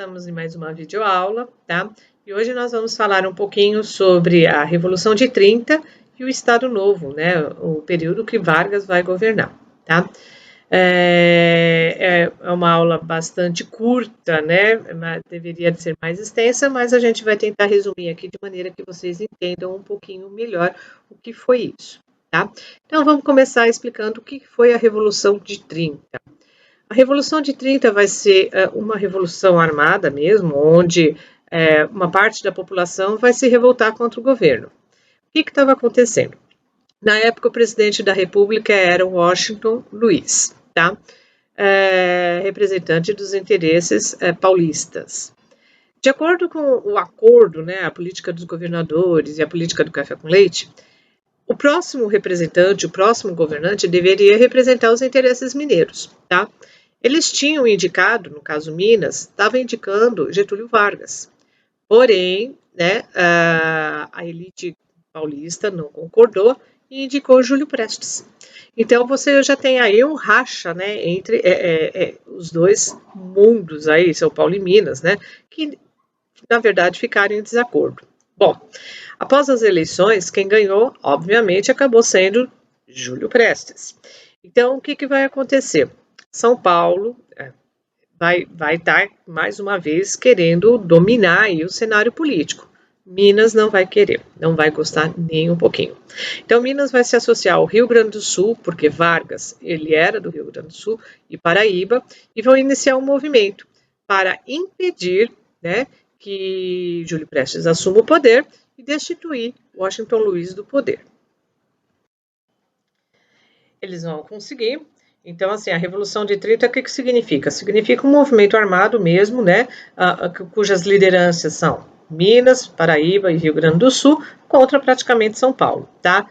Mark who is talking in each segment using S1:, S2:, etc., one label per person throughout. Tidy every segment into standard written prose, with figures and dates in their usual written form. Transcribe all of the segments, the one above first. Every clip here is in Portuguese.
S1: estamos em mais uma videoaula, tá? E hoje nós vamos falar um pouquinho sobre a Revolução de 30 e o Estado Novo, né? O período que Vargas vai governar, tá? É uma aula bastante curta, né? Deveria ser mais extensa, mas a gente vai tentar resumir aqui de maneira que vocês entendam um pouquinho melhor o que foi isso, tá? Então vamos começar explicando o que foi a Revolução de 30. A Revolução de 30 vai ser uma revolução armada mesmo, onde uma parte da população vai se revoltar contra o governo. O que estava acontecendo? Na época, o presidente da República era Washington Luiz, tá? Representante dos interesses paulistas. De acordo com o acordo, né, a política dos governadores e a política do café com leite, o próximo representante, o próximo governante, deveria representar os interesses mineiros, tá? Eles tinham indicado, no caso Minas, estava indicando Getúlio Vargas. Porém, né, a elite paulista não concordou e indicou Júlio Prestes. Então você já tem aí um racha, né, entre os dois mundos aí, São Paulo e Minas, né, que na verdade ficaram em desacordo. Bom, após as eleições, quem ganhou, obviamente, acabou sendo Júlio Prestes. Então, o que vai acontecer? São Paulo vai estar, mais uma vez, querendo dominar aí o cenário político. Minas não vai querer, não vai gostar nem um pouquinho. Então, Minas vai se associar ao Rio Grande do Sul, porque Vargas, ele era do Rio Grande do Sul, e Paraíba, e vão iniciar um movimento para impedir, né, que Júlio Prestes assuma o poder e destituir Washington Luiz do poder. Eles vão conseguir. Então, assim, a Revolução de 30, o que significa? Significa um movimento armado mesmo, né, cujas lideranças são Minas, Paraíba e Rio Grande do Sul, contra praticamente São Paulo, tá?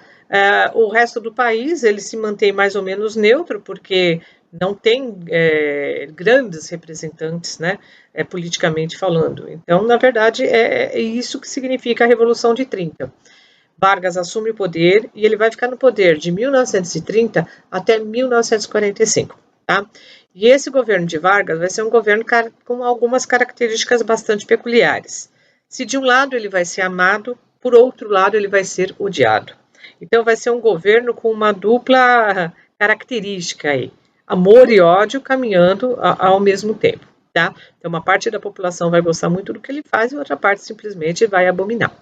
S1: O resto do país, ele se mantém mais ou menos neutro, porque não tem grandes representantes, né, politicamente falando. Então, na verdade, é isso que significa a Revolução de 30. Vargas assume o poder e ele vai ficar no poder de 1930 até 1945, tá? E esse governo de Vargas vai ser um governo com algumas características bastante peculiares. Se de um lado ele vai ser amado, por outro lado ele vai ser odiado. Então vai ser um governo com uma dupla característica aí, amor e ódio caminhando ao mesmo tempo, tá? Então uma parte da população vai gostar muito do que ele faz e outra parte simplesmente vai abominar.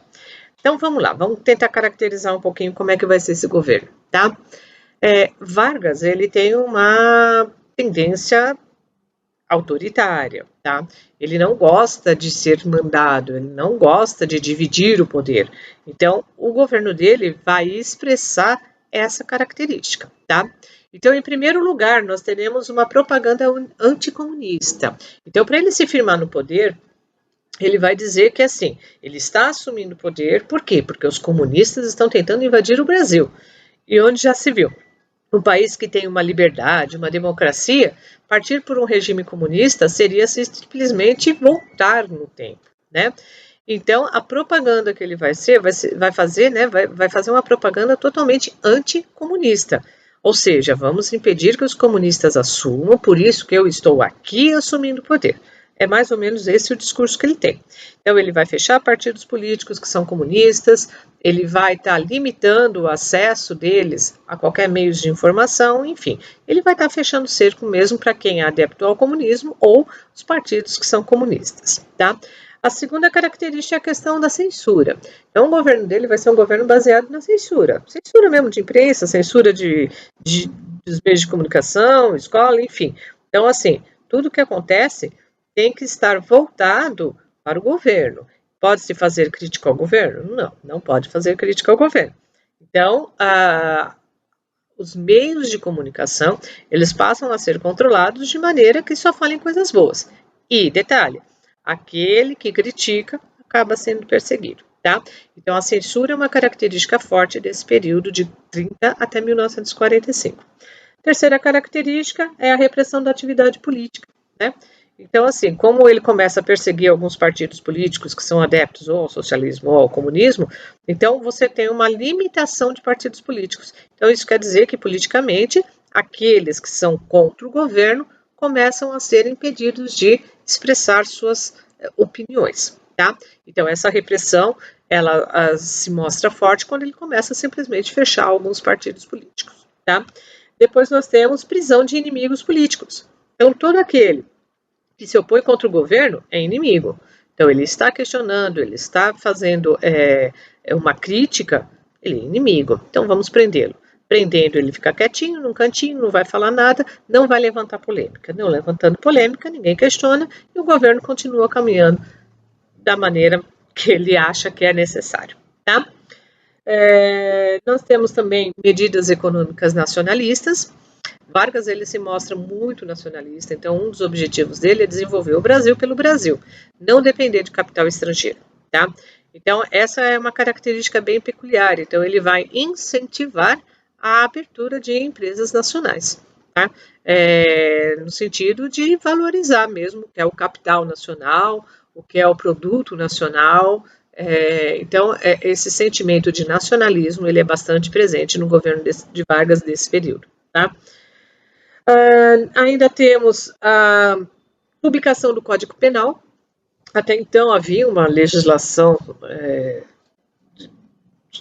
S1: Então, vamos lá, vamos tentar caracterizar um pouquinho como é que vai ser esse governo, tá? Vargas, ele tem uma tendência autoritária, tá? Ele não gosta de ser mandado, ele não gosta de dividir o poder. Então, o governo dele vai expressar essa característica, tá? Então, em primeiro lugar, nós teremos uma propaganda anticomunista. Então, para ele se firmar no poder, ele vai dizer que, assim, ele está assumindo o poder, por quê? Porque os comunistas estão tentando invadir o Brasil. E onde já se viu? Um país que tem uma liberdade, uma democracia, partir por um regime comunista seria simplesmente voltar no tempo, né? Então, a propaganda que ele vai fazer, né, vai fazer uma propaganda totalmente anticomunista. Ou seja, vamos impedir que os comunistas assumam, por isso que eu estou aqui assumindo o poder. É mais ou menos esse o discurso que ele tem. Então, ele vai fechar partidos políticos que são comunistas, ele vai estar limitando o acesso deles a qualquer meio de informação, enfim. Ele vai estar fechando o cerco mesmo para quem é adepto ao comunismo ou os partidos que são comunistas, tá? A segunda característica é a questão da censura. Então, o governo dele vai ser um governo baseado na censura. Censura mesmo de imprensa, censura dos meios de comunicação, escola, enfim. Então, assim, tudo que acontece tem que estar voltado para o governo. Pode-se fazer crítica ao governo? Não, não pode fazer crítica ao governo. Então, os meios de comunicação, eles passam a ser controlados de maneira que só falem coisas boas. E, detalhe, aquele que critica acaba sendo perseguido, tá? Então, a censura é uma característica forte desse período de 30 até 1945. Terceira característica é a repressão da atividade política, né? Então, assim, como ele começa a perseguir alguns partidos políticos que são adeptos ou ao socialismo ou ao comunismo, então você tem uma limitação de partidos políticos. Então, isso quer dizer que, politicamente, aqueles que são contra o governo começam a ser impedidos de expressar suas opiniões, tá? Então essa repressão, ela se mostra forte quando ele começa a simplesmente fechar alguns partidos políticos, tá? Depois nós temos prisão de inimigos políticos. Então todo aquele que se opõe contra o governo é inimigo. Então ele está questionando, ele está fazendo uma crítica, ele é inimigo. Então vamos prendê-lo. Prendendo, ele fica quietinho, num cantinho, não vai falar nada, não vai levantar polêmica. Não levantando polêmica, ninguém questiona e o governo continua caminhando da maneira que ele acha que é necessário, tá? Nós temos também medidas econômicas nacionalistas. Vargas, ele se mostra muito nacionalista, então um dos objetivos dele é desenvolver o Brasil pelo Brasil, não depender de capital estrangeiro, tá? Então essa é uma característica bem peculiar, então ele vai incentivar a abertura de empresas nacionais, tá? No sentido de valorizar mesmo o que é o capital nacional, o que é o produto nacional. Então esse sentimento de nacionalismo, ele é bastante presente no governo de Vargas desse período, tá? Ainda temos a publicação do Código Penal. Até então havia uma legislação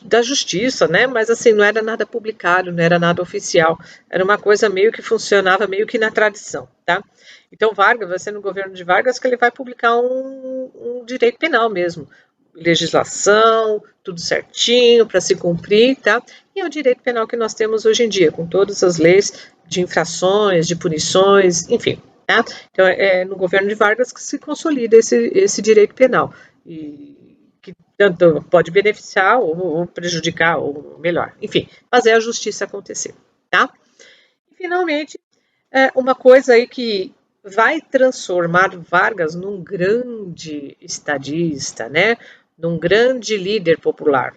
S1: da justiça, né? Mas assim, não era nada publicado, não era nada oficial. Era uma coisa meio que funcionava meio que na tradição, tá? Então Vargas, vai ser no governo de Vargas que ele vai publicar um direito penal mesmo. Legislação, tudo certinho para se cumprir, tá? E é o direito penal que nós temos hoje em dia, com todas as leis de infrações, de punições, enfim, tá? Então é no governo de Vargas que se consolida esse direito penal, e que tanto pode beneficiar ou prejudicar, ou melhor, enfim, fazer a justiça acontecer, tá? E finalmente, uma coisa aí que vai transformar Vargas num grande estadista, né? Num grande líder popular,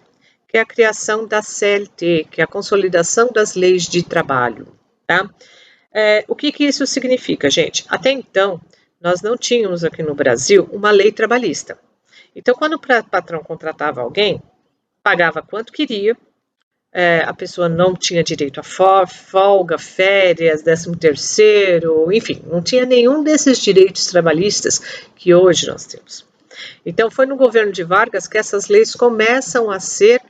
S1: que é a criação da CLT, que é a consolidação das leis de trabalho, tá? O que isso significa, gente? Até então, nós não tínhamos aqui no Brasil uma lei trabalhista. Então, quando o patrão contratava alguém, pagava quanto queria, a pessoa não tinha direito a folga, férias, 13º, enfim, não tinha nenhum desses direitos trabalhistas que hoje nós temos. Então, foi no governo de Vargas que essas leis começam a ser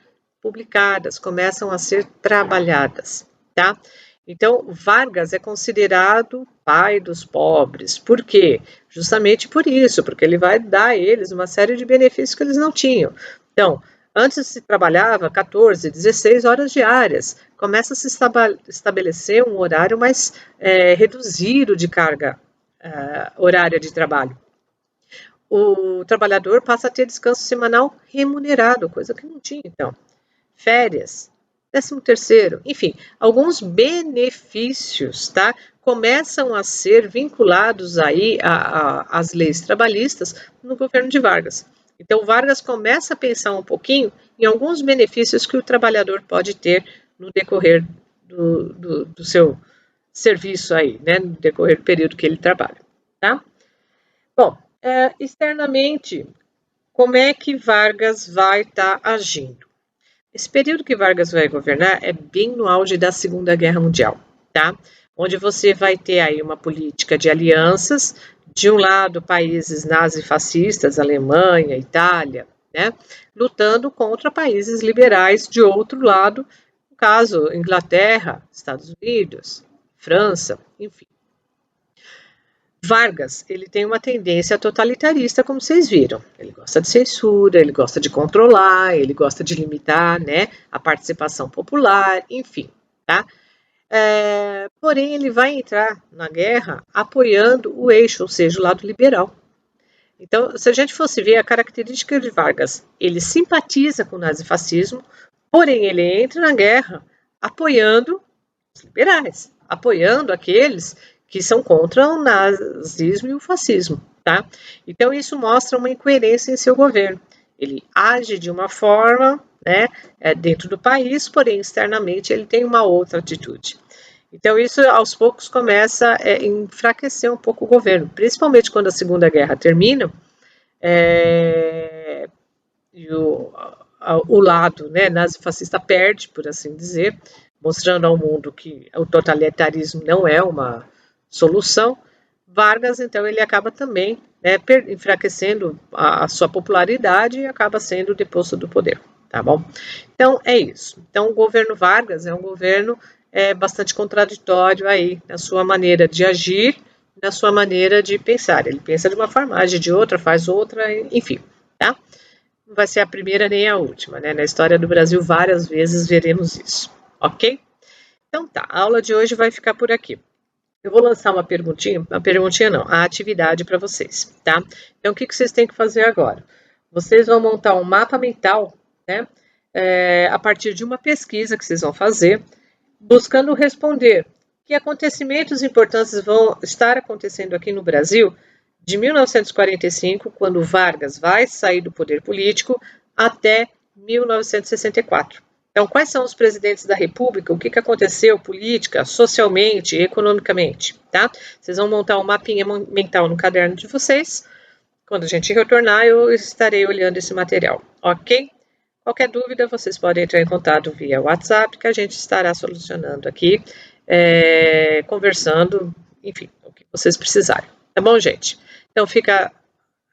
S1: publicadas, começam a ser trabalhadas, tá? Então, Vargas é considerado pai dos pobres. Por quê? Justamente por isso, porque ele vai dar a eles uma série de benefícios que eles não tinham. Então, antes se trabalhava 14, 16 horas diárias. Começa a se estabelecer um horário mais reduzido de carga horária de trabalho. O trabalhador passa a ter descanso semanal remunerado, coisa que não tinha então. Férias, 13º, enfim, alguns benefícios, tá? Começam a ser vinculados aí às leis trabalhistas no governo de Vargas. Então, Vargas começa a pensar um pouquinho em alguns benefícios que o trabalhador pode ter no decorrer do seu serviço aí, né? No decorrer do período que ele trabalha, tá? Bom, externamente, como é que Vargas vai estar agindo? Esse período que Vargas vai governar é bem no auge da Segunda Guerra Mundial, tá? Onde você vai ter aí uma política de alianças, de um lado países nazifascistas, Alemanha, Itália, né? Lutando contra países liberais de outro lado, no caso, Inglaterra, Estados Unidos, França, enfim. Vargas, ele tem uma tendência totalitarista, como vocês viram. Ele gosta de censura, ele gosta de controlar, ele gosta de limitar, né, a participação popular, enfim, tá? Porém, ele vai entrar na guerra apoiando o eixo, ou seja, o lado liberal. Então, se a gente fosse ver a característica de Vargas, ele simpatiza com o nazifascismo, porém ele entra na guerra apoiando os liberais, apoiando aqueles que são contra o nazismo e o fascismo, tá? Então isso mostra uma incoerência em seu governo. Ele age de uma forma, né, dentro do país, porém externamente ele tem uma outra atitude. Então isso aos poucos começa a enfraquecer um pouco o governo, principalmente quando a Segunda Guerra termina, e o lado, né, nazifascista perde, por assim dizer, mostrando ao mundo que o totalitarismo não é uma solução, Vargas, então, ele acaba também, né, enfraquecendo a sua popularidade e acaba sendo deposto do poder, tá bom? Então, é isso. Então, o governo Vargas é um governo bastante contraditório aí na sua maneira de agir, na sua maneira de pensar. Ele pensa de uma forma, age de outra, faz outra, enfim, tá? Não vai ser a primeira nem a última, né? Na história do Brasil, várias vezes veremos isso, ok? Então tá, a aula de hoje vai ficar por aqui. Eu vou lançar uma perguntinha não, a atividade para vocês, tá? Então, o que vocês têm que fazer agora? Vocês vão montar um mapa mental, né? A partir de uma pesquisa que vocês vão fazer, buscando responder que acontecimentos importantes vão estar acontecendo aqui no Brasil de 1945, quando Vargas vai sair do poder político, até 1964. Então, quais são os presidentes da República? O que aconteceu política, socialmente, economicamente, tá? Vocês vão montar um mapinha mental no caderno de vocês. Quando a gente retornar, eu estarei olhando esse material, ok? Qualquer dúvida, vocês podem entrar em contato via WhatsApp, que a gente estará solucionando aqui, conversando, enfim, o que vocês precisarem. Tá bom, gente? Então, fica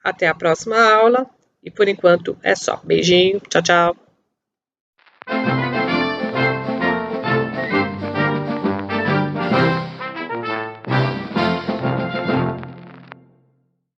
S1: até a próxima aula. E por enquanto é só. Beijinho, tchau, tchau.